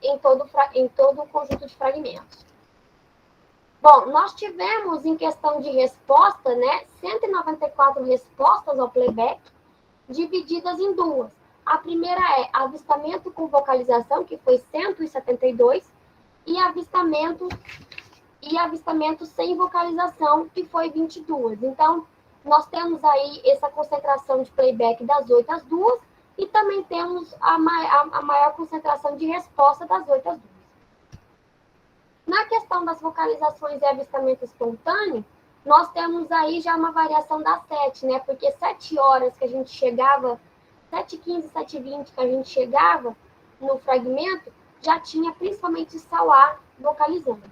em todo o conjunto de fragmentos. Bom, nós tivemos, em questão de resposta, né, 194 respostas ao playback, divididas em duas. A primeira é avistamento com vocalização, que foi 172, e avistamento sem vocalização, que foi 22. Então, nós temos aí essa concentração de playback das 8 às 2, e também temos a maior concentração de resposta das 8 às 2. Na questão das vocalizações e avistamento espontâneo, nós temos aí já uma variação das 7, né? Porque 7 horas que a gente chegava, 7h15, 7h20 que a gente chegava no fragmento, já tinha principalmente Sauá vocalizando.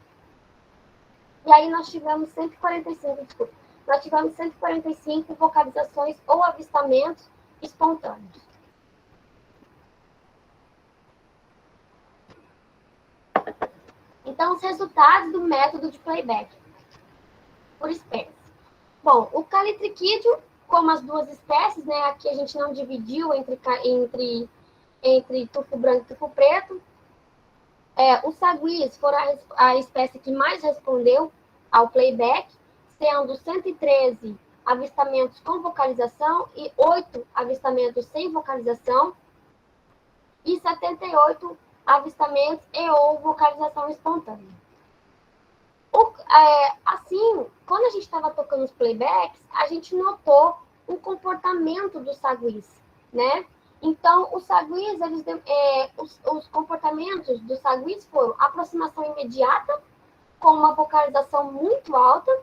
E aí nós tivemos 145 vocalizações ou avistamentos espontâneos. Então, os resultados do método de playback por espécie. Bom, o calitriquídeo, como as duas espécies, né, aqui a gente não dividiu entre tufo branco e tufo preto. Os saguis foram a espécie que mais respondeu ao playback, sendo 113 avistamentos com vocalização e 8 avistamentos sem vocalização, e 78 avistamentos e ou vocalização espontânea. Assim, quando a gente estava tocando os playbacks, a gente notou um comportamento dos saguis, né? Então, os saguis, os comportamentos dos saguis foram aproximação imediata, com uma vocalização muito alta,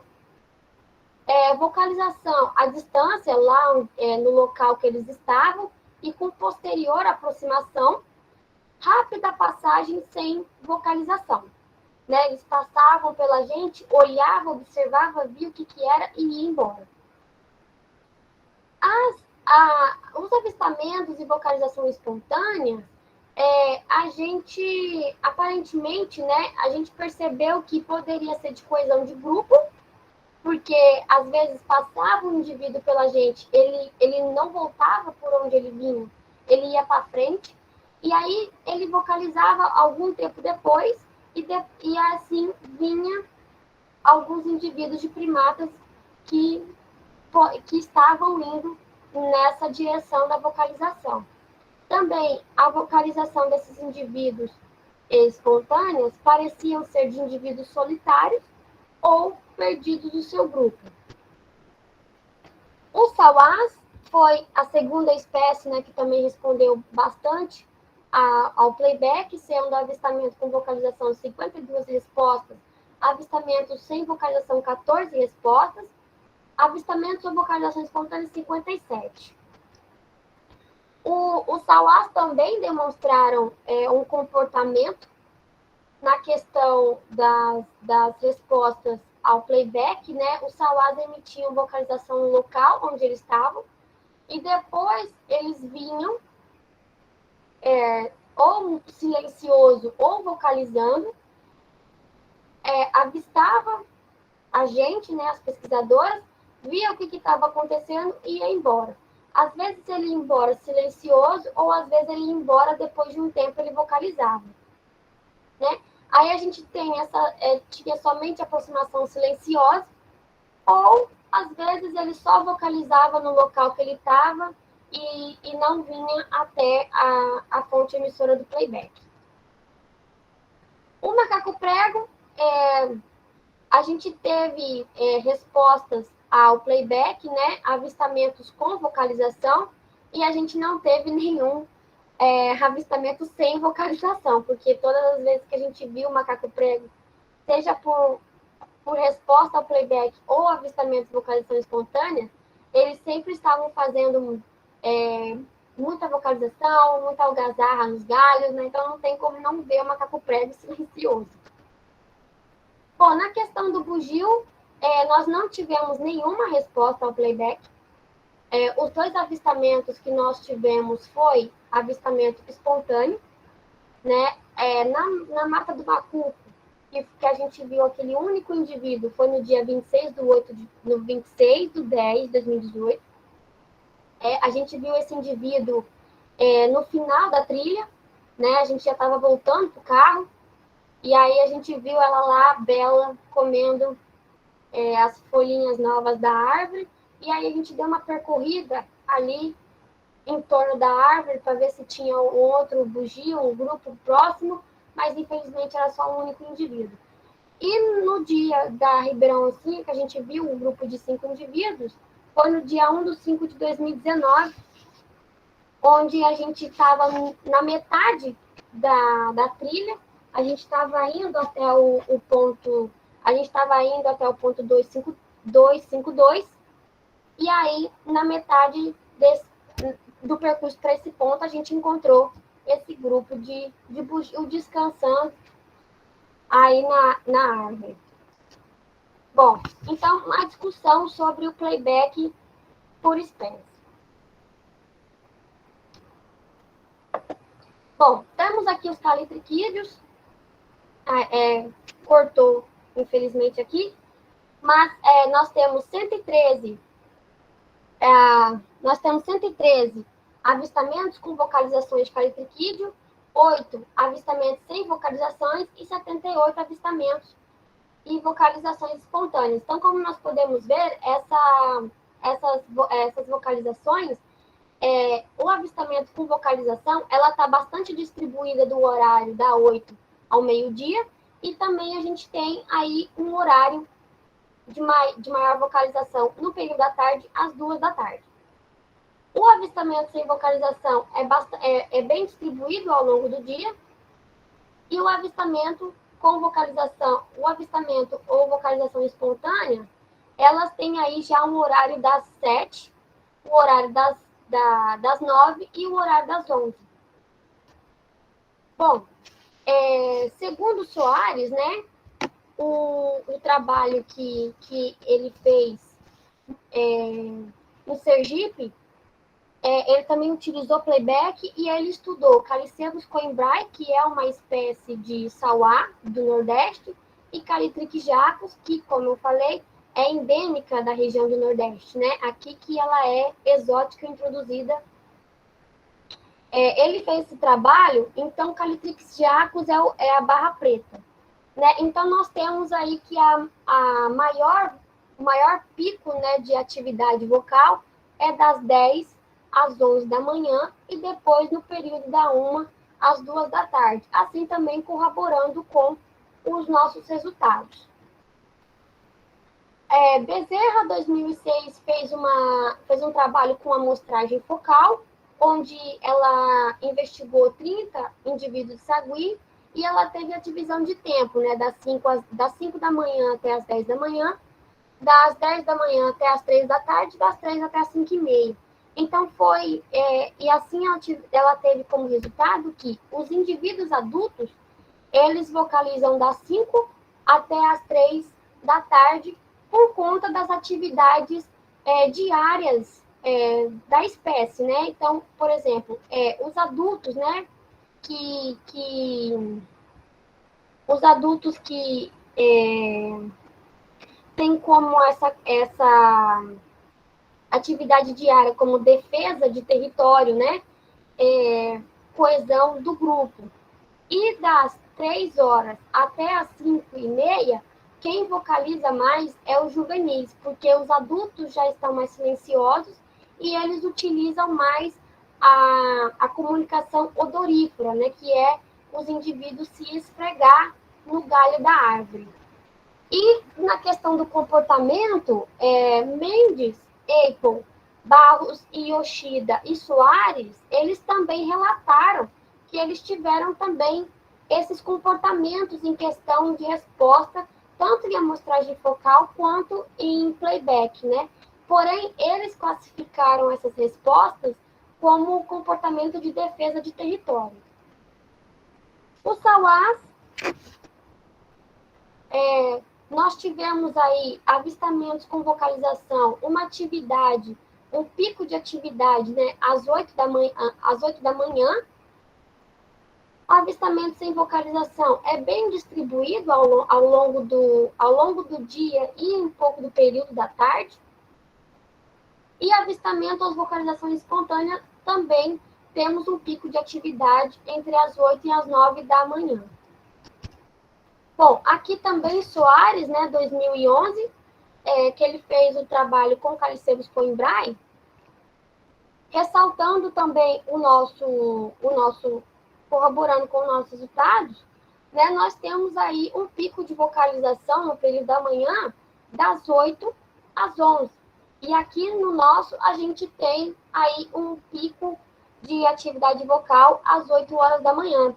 vocalização à distância, lá no local que eles estavam, e com posterior aproximação, rápida passagem sem vocalização. Né? Eles passavam pela gente, olhavam, observavam, viam o que era e iam embora. Os avistamentos e vocalização espontânea, a gente, aparentemente, né, a gente percebeu que poderia ser de coesão de grupo, porque às vezes passava um indivíduo pela gente, ele não voltava por onde ele vinha, ele ia para frente, e aí ele vocalizava algum tempo depois, e assim vinha alguns indivíduos de primatas que estavam indo nessa direção da vocalização. Também a vocalização desses indivíduos espontâneos pareciam ser de indivíduos solitários ou perdidos do seu grupo. O sauás foi a segunda espécie, né, que também respondeu bastante ao playback, sendo avistamento com vocalização 52 respostas, avistamento sem vocalização 14 respostas, avistamento com vocalização espontânea 57. Os sauás também demonstraram um comportamento na questão das respostas ao playback, né? Os sauás emitiam vocalização no local onde eles estavam, e depois eles vinham ou silencioso ou vocalizando, avistava a gente, né, as pesquisadoras, via o que estava acontecendo e ia embora. Às vezes ele ia embora silencioso, ou às vezes ele ia embora depois de um tempo ele vocalizava. Né? Aí a gente tinha somente aproximação silenciosa, ou às vezes ele só vocalizava no local que ele estava e não vinha até a fonte emissora do playback. O macaco prego, a gente teve respostas ao playback, né, avistamentos com vocalização, e a gente não teve nenhum avistamento sem vocalização, porque todas as vezes que a gente viu o macaco prego, seja por resposta ao playback ou avistamento de vocalização espontânea, eles sempre estavam fazendo muita vocalização, muita algazarra nos galhos, né? Então não tem como não ver o macaco prego silencioso. Bom, na questão do bugio, nós não tivemos nenhuma resposta ao playback. Os 2 avistamentos que nós tivemos foi avistamento espontâneo, né? Na Mata do Macuco, que a gente viu aquele único indivíduo foi no dia 26/10/2018. A gente viu esse indivíduo no final da trilha, né? A gente já estava voltando para o carro, e aí a gente viu ela lá, bela, comendo as folhinhas novas da árvore, e aí a gente deu uma percorrida ali em torno da árvore para ver se tinha um outro bugio, um grupo próximo, mas infelizmente era só um único indivíduo. E no dia da Ribeirão Alcinha, que a gente viu um grupo de 5 indivíduos, foi no dia 1/5/2019, onde a gente estava na metade da trilha, a gente estava indo até o ponto, a gente estava indo até o ponto 252, e aí, na metade do percurso para esse ponto, a gente encontrou esse grupo de bugio descansando aí na árvore. Bom, então, uma discussão sobre o playback por espécie. Bom, temos aqui os calitriquídeos. Cortou, infelizmente, aqui. Mas nós temos 113 avistamentos com vocalizações de calitriquídeo, 8 avistamentos sem vocalizações e 78 avistamentos e vocalizações espontâneas. Então, como nós podemos ver, essas vocalizações, o avistamento com vocalização, ela está bastante distribuída do horário da 8 ao meio-dia, e também a gente tem aí um horário de maior vocalização no período da tarde, às 2 da tarde. O avistamento sem vocalização é bem distribuído ao longo do dia, e o avistamento com vocalização, o avistamento ou vocalização espontânea, elas têm aí já um horário das 7, o horário das 9 e o horário das 11. Bom, segundo Soares, né, o trabalho que ele fez no Sergipe, ele também utilizou playback, e ele estudou Caliceus coimbrai, que é uma espécie de sauá do Nordeste, e Calitrichis jacus, que, como eu falei, é endêmica da região do Nordeste, né? Aqui que ela é exótica, introduzida. Ele fez esse trabalho, então Calitrichis jacus é a barra preta, né? Então nós temos aí que o maior pico, né, de atividade vocal é das 10 às 11 da manhã, e depois no período da 1 às 2 da tarde, assim também corroborando com os nossos resultados. Bezerra, 2006, fez um trabalho com amostragem focal, onde ela investigou 30 indivíduos de sagui, e ela teve a divisão de tempo, né, das 5 da manhã até as 10 da manhã, das 10 da manhã até as 3 da tarde, das 3 até as 5h30. Então, e assim ela teve como resultado que os indivíduos adultos, eles vocalizam das 5 até as 3 da tarde, por conta das atividades diárias da espécie, né? Então, por exemplo, os adultos, né, os adultos que têm como essa atividade diária como defesa de território, né, coesão do grupo. E das 3 horas até as 5h30, quem vocaliza mais é os juvenis, porque os adultos já estão mais silenciosos e eles utilizam mais a comunicação odorífera, né, que é os indivíduos se esfregar no galho da árvore. E na questão do comportamento, Mendes, Apple, Barros e Yoshida e Soares, eles também relataram que eles tiveram também esses comportamentos em questão de resposta, tanto em amostragem focal quanto em playback, né? Porém, eles classificaram essas respostas como comportamento de defesa de território. Os sauás, nós tivemos aí avistamentos com vocalização, um pico de atividade, né, às 8 da manhã, O avistamento sem vocalização é bem distribuído ao longo do dia e um pouco do período da tarde. E avistamento ou vocalização espontânea também temos um pico de atividade entre as 8 e as 9 da manhã. Bom, aqui também Soares, né, 2011, que ele fez o trabalho com Calicebos Coimbrai, ressaltando também corroborando com os nossos resultados, né, nós temos aí um pico de vocalização no período da manhã, das 8 às 11. E aqui no nosso, a gente tem aí um pico de atividade vocal às 8 horas da manhã,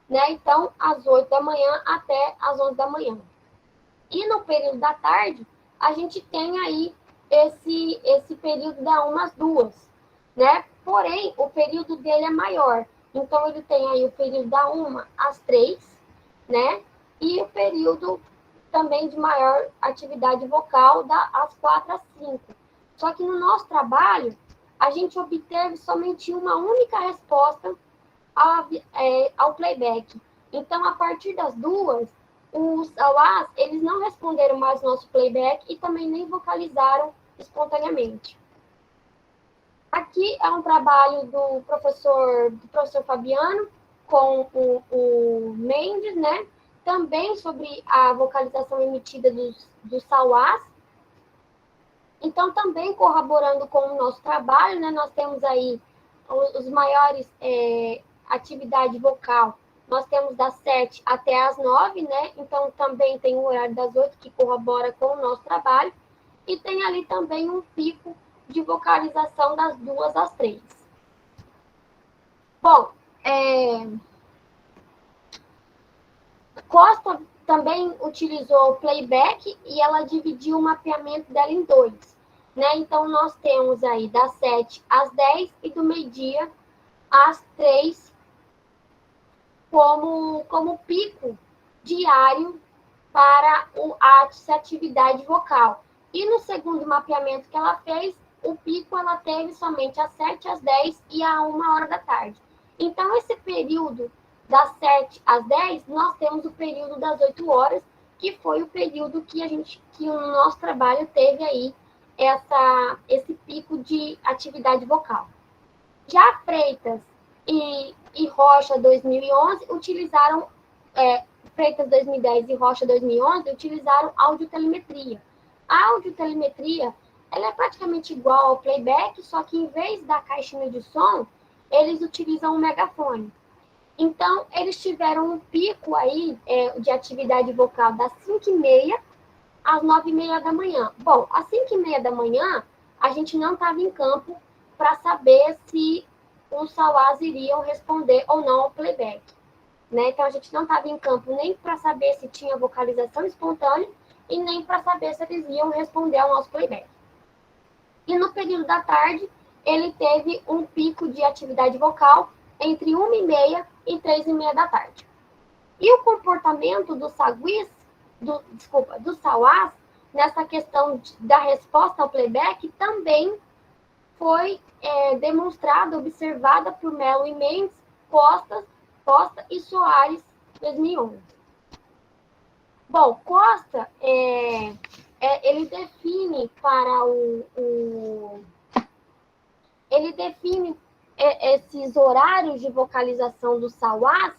né? Então, às 8 da manhã até às 11 da manhã. E no período da tarde, a gente tem aí esse período da 1 às 2, né? Porém, o período dele é maior. Então, ele tem aí o período da 1 às 3, né? E o período também de maior atividade vocal às 4 às 5. Só que no nosso trabalho, a gente obteve somente uma única resposta ao playback. Então, a partir das 2, os auás, eles não responderam mais nosso playback e também nem vocalizaram espontaneamente. Aqui é um trabalho do professor Fabiano com o Mendes, né? Também sobre a vocalização emitida dos sauás. Então, também corroborando com o nosso trabalho, né? Nós temos aí os maiores atividade vocal. Nós temos das 7 até as 9, né? Então, também tem o horário das 8, que corrobora com o nosso trabalho. E tem ali também um pico de vocalização das 2 às 3. Bom, Costa também utilizou o playback e ela dividiu o mapeamento dela em 2. Né? Então, nós temos aí das 7 às 10 e do meio-dia às 3 como pico diário para a atividade vocal. E no segundo mapeamento que ela fez, o pico ela teve somente às 7 às 10 e a 1 hora da tarde. Então, esse período das 7 às 10, nós temos o período das 8 horas, que foi o período que o nosso trabalho teve aí esse pico de atividade vocal. Já Freitas e Rocha 2011 utilizaram, Freitas 2010 e Rocha 2011 utilizaram audiotelemetria. A audiotelemetria ela é praticamente igual ao playback, só que em vez da caixinha de som, eles utilizam um megafone. Então, eles tiveram um pico aí de atividade vocal das 5h30 às 9h30 da manhã. Bom, às 5h30 da manhã, a gente não estava em campo para saber se os sauás iriam responder ou não ao playback. Né? Então, a gente não estava em campo nem para saber se tinha vocalização espontânea e nem para saber se eles iam responder ao nosso playback. E no período da tarde, ele teve um pico de atividade vocal entre 1h30 e 3h30 da tarde. E o comportamento dos sauás, nessa questão da resposta ao playback, também foi demonstrada, observada por Melo e Mendes, Costa e Soares, 2011. Bom, Costa, ele define esses horários de vocalização dos sauás,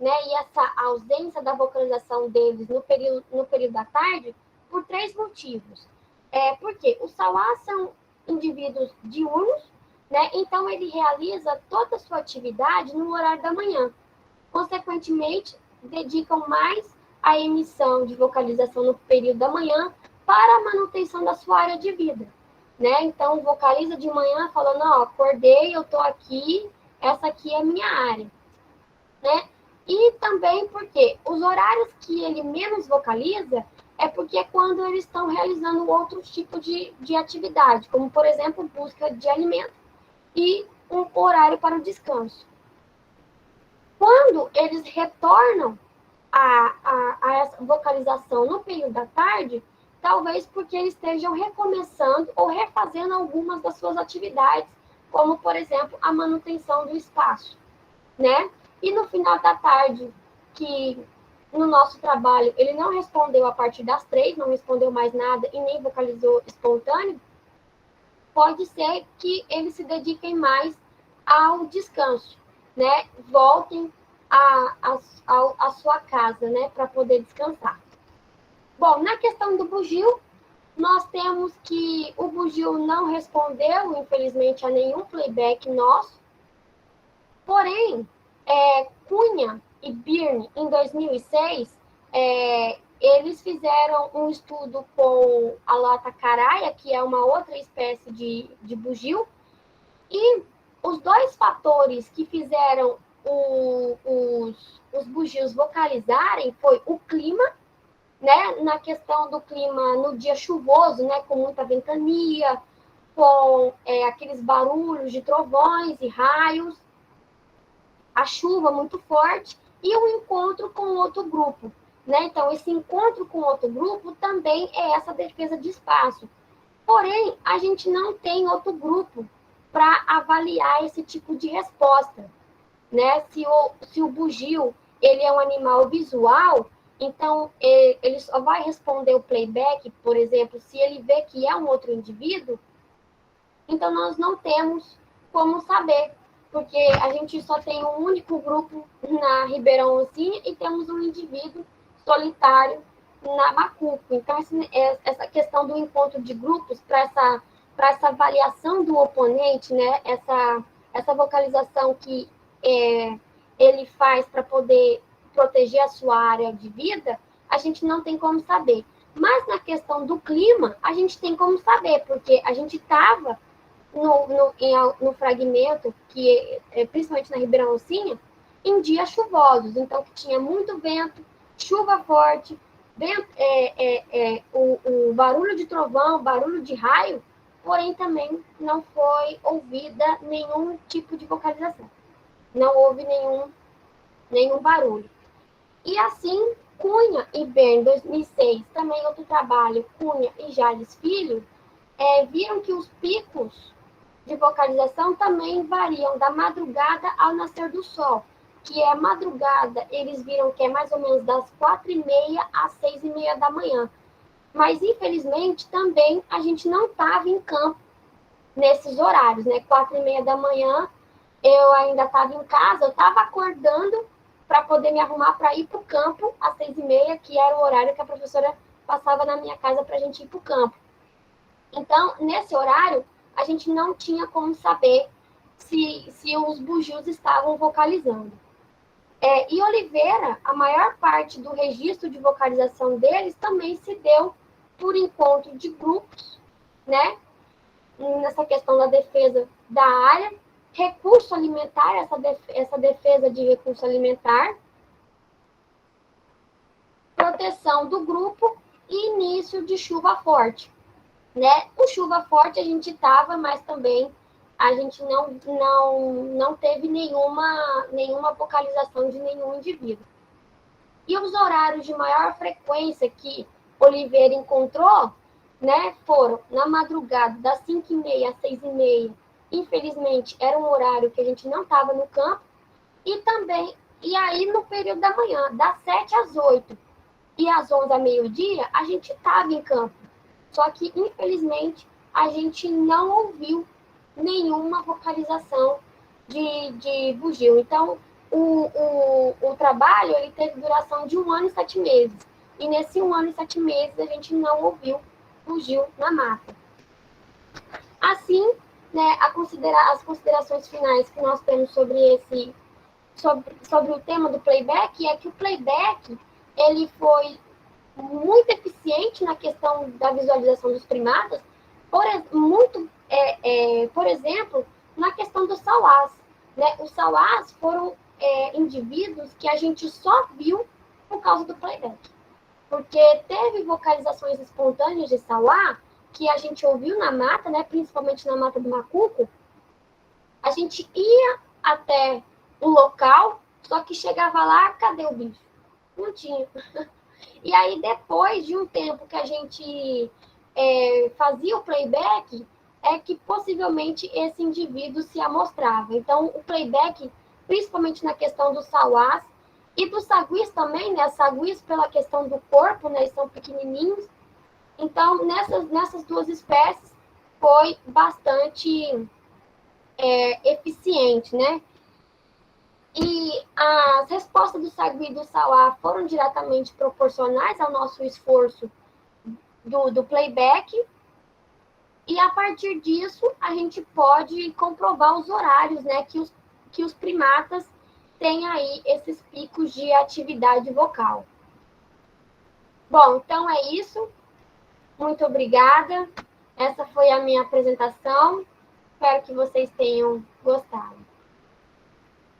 né, e essa ausência da vocalização deles no período da tarde, por 3 motivos. Porque os sauás são indivíduos diurnos, né, então ele realiza toda a sua atividade no horário da manhã. Consequentemente, dedicam mais à emissão de vocalização no período da manhã para a manutenção da sua área de vida. Né? Então, vocaliza de manhã falando, acordei, eu estou aqui, essa aqui é a minha área. Né? E também porque os horários que ele menos vocaliza é porque é quando eles estão realizando outros tipos de atividade, como, por exemplo, busca de alimento e um horário para o descanso. Quando eles retornam a essa vocalização no período da tarde, talvez porque eles estejam recomeçando ou refazendo algumas das suas atividades, como, por exemplo, a manutenção do espaço, né? E no final da tarde, que no nosso trabalho ele não respondeu a partir das 3, não respondeu mais nada e nem vocalizou espontâneo, pode ser que eles se dediquem mais ao descanso, né? Voltem à sua casa, né? Para poder descansar. Bom, na questão do bugio, nós temos que o bugio não respondeu, infelizmente, a nenhum playback nosso. Porém, Cunha e Birne, em 2006, eles fizeram um estudo com a lata caraia, que é uma outra espécie de bugio, e os dois fatores que fizeram os bugios vocalizarem foi o clima, né, na questão do clima no dia chuvoso, né, com muita ventania, com aqueles barulhos de trovões e raios, a chuva muito forte e o encontro com outro grupo, né? Então, esse encontro com outro grupo também é essa defesa de espaço. Porém, a gente não tem outro grupo para avaliar esse tipo de resposta, né? Se o bugio ele é um animal visual, então ele só vai responder o playback, por exemplo, se ele vê que é um outro indivíduo, então nós não temos como saber, porque a gente só tem um único grupo na Ribeirão Oncina e temos um indivíduo solitário na Macuco. Então, essa questão do encontro de grupos para essa avaliação do oponente, né? Essa vocalização que ele faz para poder proteger a sua área de vida, a gente não tem como saber. Mas na questão do clima, a gente tem como saber, porque a gente estava no fragmento, que principalmente na Ribeirão Alcinha, em dias chuvosos, então que tinha muito vento, chuva forte, vento, o barulho de trovão, barulho de raio, porém também não foi ouvida nenhum tipo de vocalização. Não houve nenhum barulho. E assim, Cunha e Bern, 2006, também outro trabalho, Cunha e Jales Filho, viram que os picos de vocalização também variam da madrugada ao nascer do sol, que é madrugada, eles viram que é mais ou menos das 4h30 às 6h30 da manhã. Mas, infelizmente, também a gente não estava em campo nesses horários, né? 4h30 da manhã, eu ainda estava em casa, eu estava acordando para poder me arrumar para ir para o campo às 6h30, que era o horário que a professora passava na minha casa para a gente ir para o campo. Então, nesse horário, a gente não tinha como saber se os bugios estavam vocalizando. E Oliveira, a maior parte do registro de vocalização deles também se deu por encontro de grupos, né? Nessa questão da defesa da área, recurso alimentar, essa defesa de recurso alimentar, proteção do grupo e início de chuva forte. Né? O chuva forte a gente estava, mas também a gente não teve nenhuma vocalização de nenhum indivíduo. E os horários de maior frequência que Oliveira encontrou, né, foram na madrugada, das 5h30 às 6h30. Infelizmente, era um horário que a gente não estava no campo. E aí no período da manhã, das 7 às 8 e às 11 ao meio-dia, a gente estava em campo. Só que, infelizmente, a gente não ouviu nenhuma vocalização de bugio. Então, o trabalho ele teve duração de 1 ano e 7 meses. E nesse 1 ano e 7 meses, a gente não ouviu bugio na mata. Assim, né, as considerações finais que nós temos sobre o tema do playback é que o playback ele foi muito eficiente na questão da visualização dos primatas, por exemplo, na questão dos sauás. Né? Os sauás foram indivíduos que a gente só viu por causa do playback. Porque teve vocalizações espontâneas de sauá que a gente ouviu na mata, né? Principalmente na mata do Macuco. A gente ia até o local, só que chegava lá, cadê o bicho? Não tinha. E aí, depois de um tempo que a gente fazia o playback, é que possivelmente esse indivíduo se amostrava. Então, o playback principalmente na questão dos sauás e dos saguis também, né? Saguis pela questão do corpo, né? Eles são pequenininhos. Então, nessas duas espécies, foi bastante eficiente, né? E as respostas do sagui e do sauá foram diretamente proporcionais ao nosso esforço do playback, e a partir disso a gente pode comprovar os horários, né, que os primatas têm aí esses picos de atividade vocal. Bom, então é isso. Muito obrigada. Essa foi a minha apresentação. Espero que vocês tenham gostado.